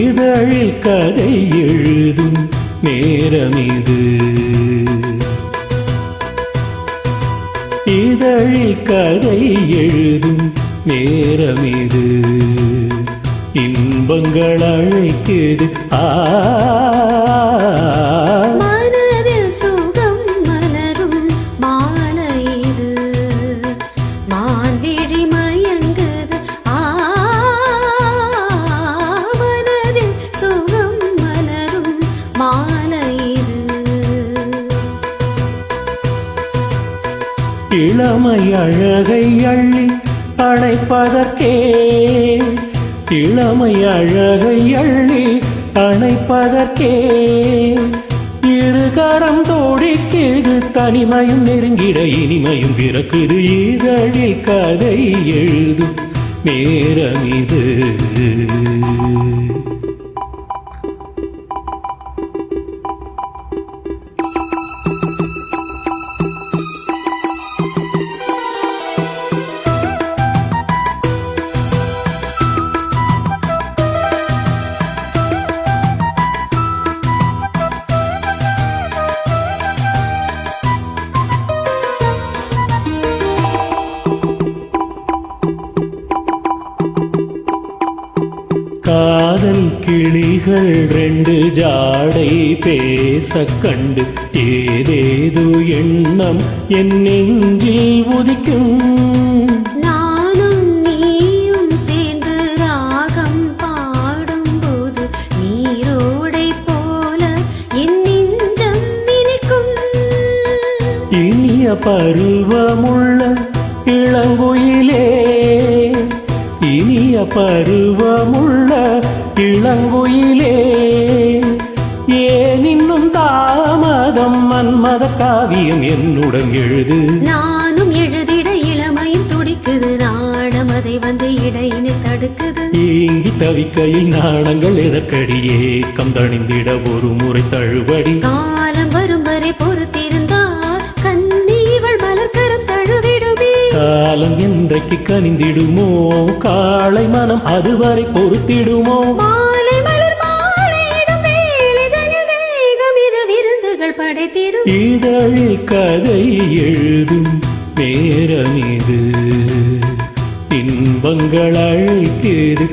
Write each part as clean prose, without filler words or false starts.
இதழில் கதை எழுதும் நேரமிது, இதழில் கதை எழுதும் நேரமிது, இன்பங்கள் அழைக்குது. மனதில் சுகம் மலரும் மாலை இது, மான்விழி மயங்குது. மனதில் சுகம் மலரும் மாலை இது. இளமை அழகை அள்ளி அணைப்பதற்கே, இளமை அழகை அள்ளி அணைப்பதற்கே, இருகரம் தோடிக்குது. தனிமையும் நெருங்கிட இனிமையும் பிறக்குது. இதழில் கதை எழுதும் நேரமிது. காதல் கிளிகள் ரெண்டு ஜாடை பேச கண்டு ஏதேதோ எண்ணம் என் நெஞ்சில் உதிக்கும். நானும் நீயும் சேர்ந்து ராகம் பாடும்போது நீரோடை போல என் நெஞ்சம் இனிக்கும். இனிய பருவமுள்ள இளங்குயிலே, இனிய பருவமுள்ள இளங்குயிலே, ஏன் இன்னும் தாமதம்? மன்மத காவியம் என்னுடன் எழுது. நானும் எழுதிட இளமையும் துடிக்குது. நாடம் அதை வந்து இடையினை தடுக்குது. ஏங்கி தவிக்கையில் நாணங்கள் எதற்கடி? ஏக்கம் தணிந்திட ஒரு முறை தழுவடி. காலம் வரும் வரை பொறுத்திருந்தால் கண்ணி இவள் மலர்கரம் தழுவிடுமே. காலம் என்றைக்கு கனிந்திடுமோ? காளை மனம் அதுவரை பொறுத்திடுமோ? மாலை மலர் மாலையிடும் வேளைதனில் தேகம் இரு விருந்துகள் படைத்திடும். இதழில் கதை எழுதும் நேரமிது, இன்பங்கள் அழைக்குது.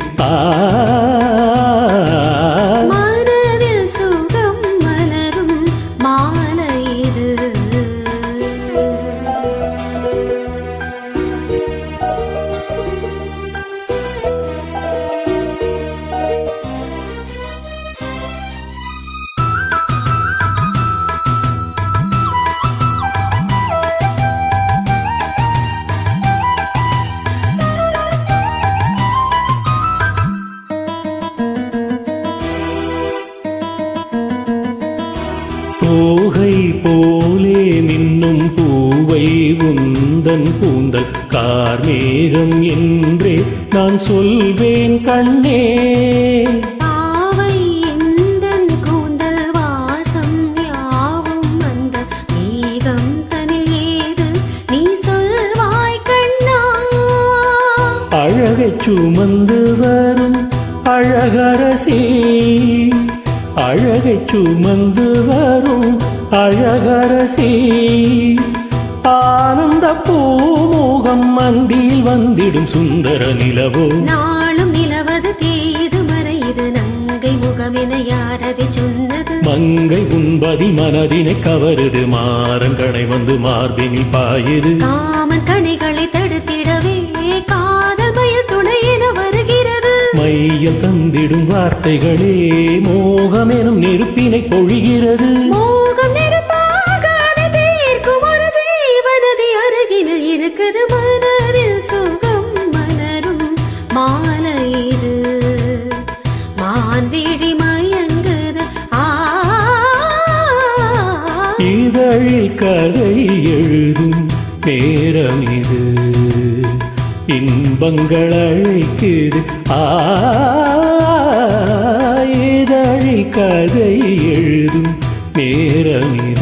மனதில் சுகம் மலரும் மாலை இது. தோகை போலே நின்னும் பூவை உந்தன் கூந்தல் கார்மேகம் என்றே நான் சொல்வேன் கண்ணே. பாவை எந்தன் கூந்தல் வாசம் யாவும் அந்த மேகம் தனில் ஏது நீ சொல்வாய் கண்ணா. அழகை சுமந்து வரும் அழகரசி, அழகை சுமந்து வரும் அழகரசி, ஆனந்த பூமுகம் மந்தியில் வந்திடும் சுந்தர நிலவோ. நாளும் நிலவது தேது மறையுது நங்கை முகமென யாரதை சொன்னது? மங்கை உன்பதி மனதினை கவருது. மாறங்கடை வந்து மார்பினில் பாயுது. காமன் கணைகளை தடுத்திடவே காதல் மயில் துணை என வருகிறது. மையம் தந்திடும் வார்த்தைகளே மோகமெனும் நெருப்பினை பொழிகிறது. மோகம் நெருப்பாக அதை தீர்க்கும் ஒரு ஜீவனதி அருகினில் இருக்குது. மனதில் சுகம் மலரும் மாலை இது, மான்விழி மயங்குது. இதழில் கதை எழுதும் நேரமிது. இன்பங்கள் அழைக்குது இதழில் கதை எழுதும் நேரம் இது.